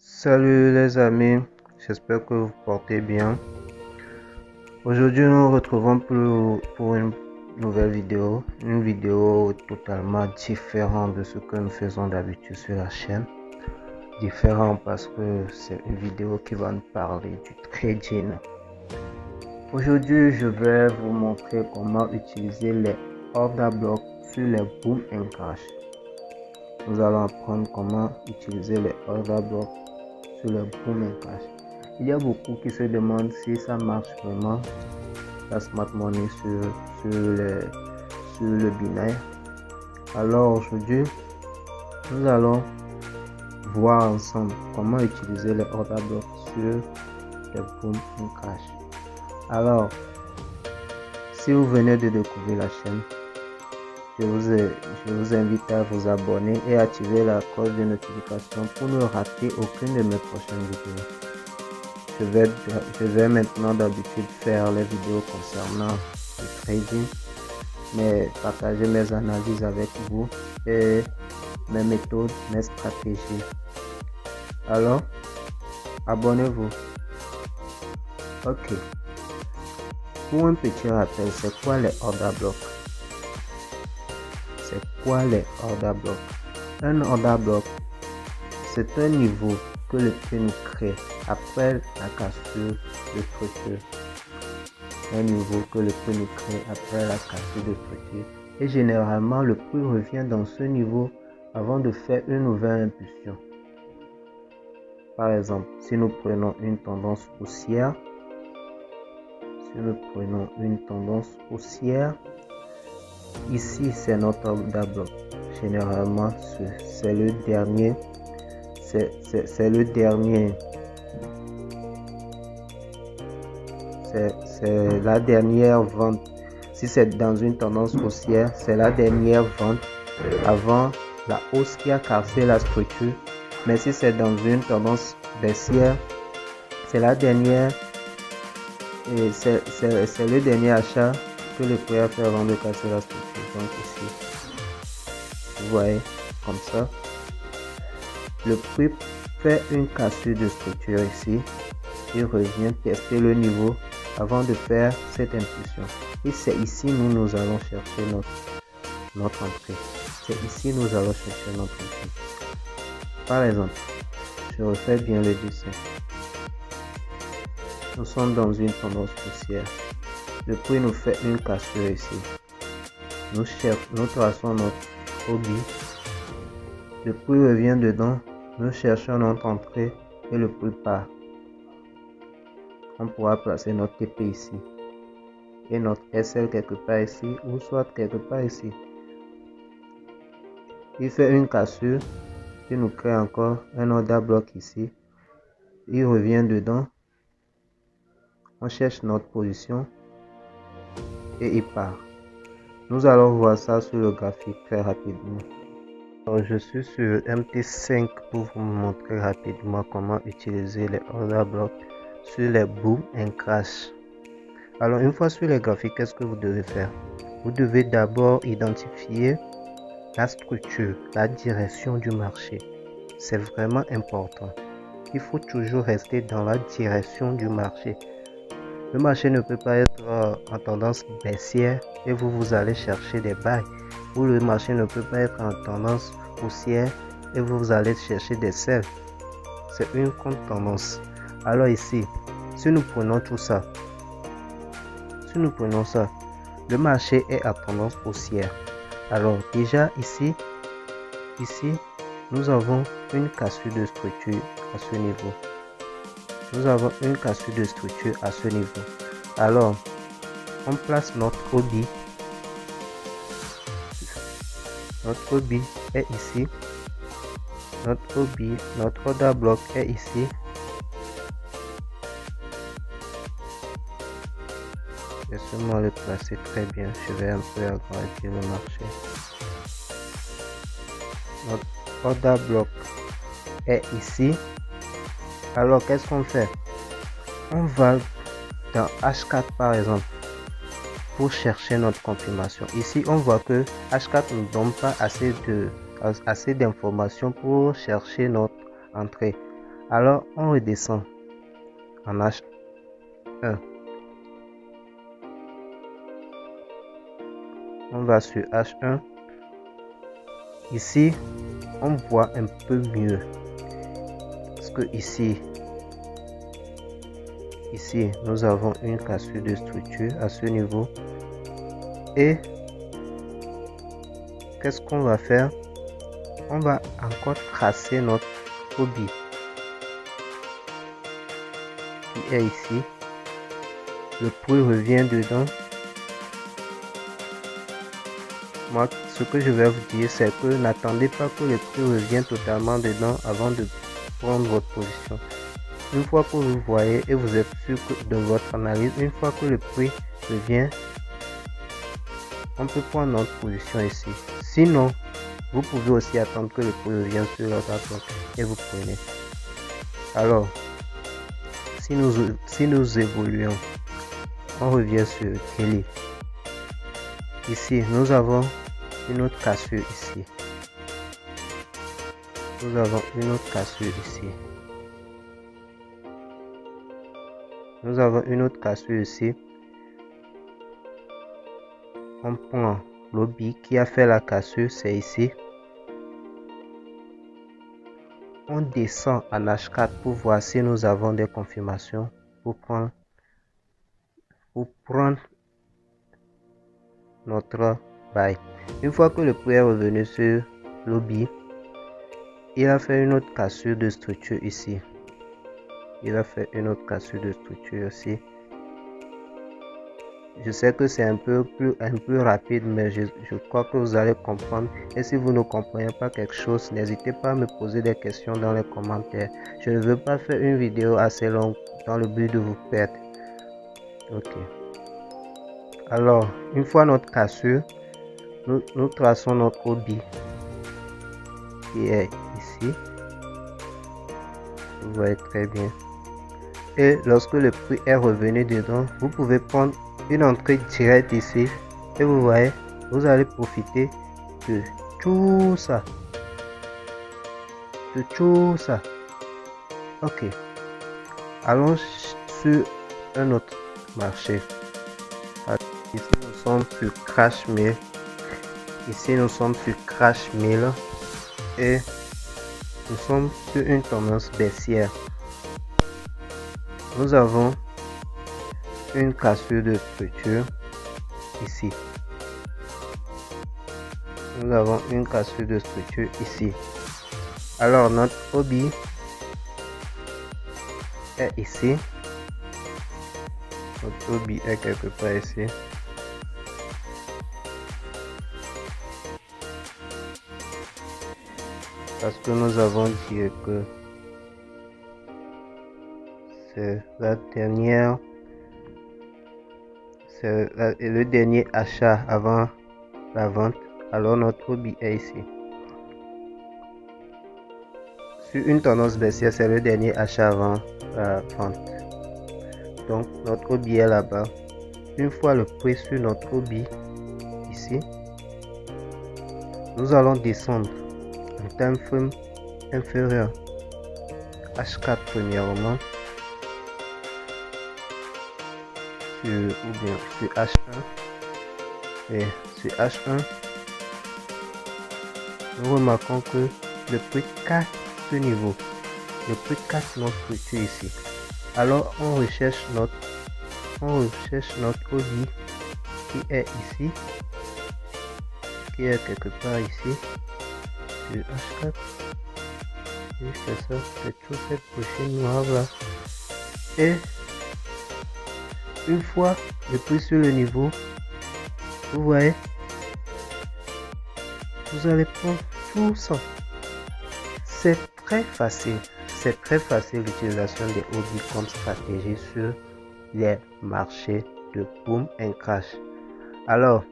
Salut les amis, j'espère que vous portez bien. Aujourd'hui nous nous retrouvons pour une nouvelle vidéo, une vidéo totalement différente de ce que nous faisons d'habitude sur la chaîne. Différent parce que c'est une vidéo qui va nous parler du trading. Aujourd'hui je vais vous montrer comment utiliser les order blocks sur les boom and crash. Nous allons apprendre comment utiliser les order blocks sur le boom and crash. Il y a beaucoup qui se demandent si ça marche vraiment la smart money sur le binaire. Alors aujourd'hui nous allons voir ensemble comment utiliser les order blocks sur le boom and crash. Alors si vous venez de découvrir la chaîne, je vous invite à vous abonner et activer la cloche de notification pour ne rater aucune de mes prochaines vidéos. Je vais maintenant d'habitude faire les vidéos concernant le trading, mais partager mes analyses avec vous et mes méthodes, mes stratégies. Alors, abonnez-vous. Ok. Pour un petit rappel, c'est quoi les order blocks? C'est quoi les order blocks? Un order block, c'est un niveau que le prix nous crée après la cassure de structure. Un niveau que le prix nous crée après la cassure de structure. Et généralement, le prix revient dans ce niveau avant de faire une nouvelle impulsion. Par exemple, si nous prenons une tendance haussière, ici c'est notre order block. Généralement c'est le dernier, c'est la dernière vente. Si c'est dans une tendance haussière, c'est la dernière vente avant la hausse qui a cassé la structure. Mais si c'est dans une tendance baissière, c'est la dernière et c'est le dernier achat que le prix a fait avant de casser la structure. Donc ici, vous voyez, comme ça, le prix fait une cassure de structure ici. Il revient tester le niveau avant de faire cette impulsion. Et c'est ici nous allons chercher notre entrée. C'est ici nous allons chercher notre entrée. Par exemple, je refais bien le dessin. Nous sommes dans une tendance haussière. Le prix nous fait une cassure ici. Nous traçons notre hobby. Le prix revient dedans. Nous cherchons notre entrée et le prix part. On pourra placer notre TP ici et notre SL quelque part ici ou soit quelque part ici. Il fait une cassure. Il nous crée encore un order block ici. Il revient dedans. On cherche notre position et il part. Nous allons voir ça sur le graphique très rapidement. Alors, je suis sur MT5 pour vous montrer rapidement comment utiliser les order blocks sur les boom and crash. Alors une fois sur les graphiques, qu'est-ce que vous devez faire? Vous devez d'abord identifier la structure, la direction du marché. C'est vraiment important. Il faut toujours rester dans la direction du marché. Le marché ne peut pas être en tendance baissière et vous allez chercher des buys. Ou le marché ne peut pas être en tendance haussière et vous allez chercher des sells. C'est une contre-tendance. Alors ici, si nous prenons tout ça, le marché est à tendance haussière. Alors déjà ici, nous avons une cassure de structure à ce niveau. Alors, on place notre hobby. Notre hobby est ici. Notre order block est ici. Laissez-moi le placer très bien. Je vais un peu agrandir le marché. Notre order block est ici. Alors qu'est-ce qu'on fait? On va dans H4 par exemple pour chercher notre confirmation. Ici on voit que H4 ne donne pas assez d'informations pour chercher notre entrée. Alors on redescend en H1. On va sur H1. Ici, on voit un peu mieux. Parce que ici, nous avons une cassure de structure à ce niveau. Et qu'est-ce qu'on va faire? On va encore tracer notre hobby qui est ici. Le bruit revient dedans. Moi, ce que je vais vous dire, c'est que n'attendez pas que le bruit revienne totalement dedans avant de prendre votre position. Une fois que vous voyez et vous êtes sûr de votre analyse, une fois que le bruit revient, on peut prendre notre position ici. Sinon, vous pouvez aussi attendre que le bruit revienne sur l'autre bloc et vous prenez. Alors, si nous évoluons, on revient sur Kelly. Ici, nous avons une autre cassure ici. Nous avons une autre cassure ici. Nous avons une autre cassure ici. On prend l'hobby qui a fait la cassure, c'est ici. On descend en H4 pour voir si nous avons des confirmations pour prendre notre bail. Une fois que le prix est revenu sur l'hobby, il a fait une autre cassure de structure ici. Il a fait une autre cassure de structure ici. Je sais que c'est un peu rapide, mais je crois que vous allez comprendre. Et si vous ne comprenez pas quelque chose, n'hésitez pas à me poser des questions dans les commentaires. Je ne veux pas faire une vidéo assez longue dans le but de vous perdre. Ok. Alors, une fois notre cassure, nous traçons notre hobby qui est ici. Vous voyez très bien. Et lorsque le prix est revenu dedans, vous pouvez prendre une entrée directe ici. Et vous voyez, vous allez profiter de tout ça. Ok. Allons sur un autre marché. Ici, nous sommes sur Crash Mill. Et nous sommes sur une tendance baissière. Nous avons une cassure de structure ici. Nous avons une cassure de structure ici. Alors notre hobby est ici. Notre hobby est quelque part ici. Parce que nous avons dit que c'est la dernière, c'est le dernier achat avant la vente. Alors notre hobby est ici. Sur une tendance baissière, c'est le dernier achat avant la vente. Donc notre hobby est là-bas. Une fois le prix sur notre hobby ici, nous allons descendre en time frame inférieur. H4 premièrement. Sur H1 et sur H1, nous remarquons que le prix casse ce niveau, le prix casse notre structure ici. Alors on recherche notre hobby qui est ici, qui est quelque part ici sur H4. Et c'est ça, c'est toute cette pochette noire là. Et une fois le prix sur le niveau, vous voyez, vous allez prendre tout ça. C'est très facile l'utilisation des hobbies comme stratégie sur les marchés de boom and crash. Alors,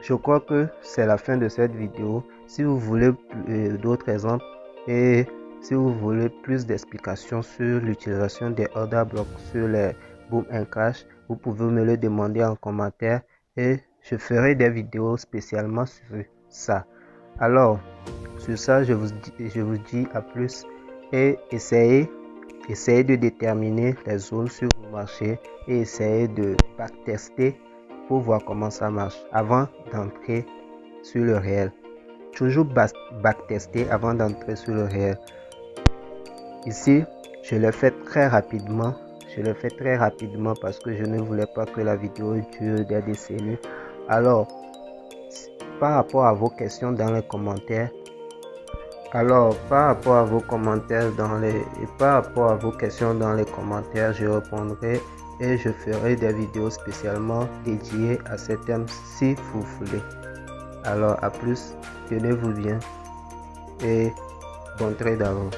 je crois que c'est la fin de cette vidéo. Si vous voulez d'autres exemples et si vous voulez plus d'explications sur l'utilisation des order blocks sur les boom and crash, vous pouvez me le demander en commentaire et je ferai des vidéos spécialement sur ça. Alors, sur ça, je vous dis à plus et essayez de déterminer les zones sur vos marchés et essayez de backtester pour voir comment ça marche avant d'entrer sur le réel. Toujours backtester avant d'entrer sur le réel. Ici, je l'ai fait très rapidement. Parce que je ne voulais pas que la vidéo dure des décennies. Alors, par rapport à vos questions dans les commentaires, je répondrai et je ferai des vidéos spécialement dédiées à ces thèmes si vous voulez. Alors, à plus, tenez-vous bien et bon trade à vous.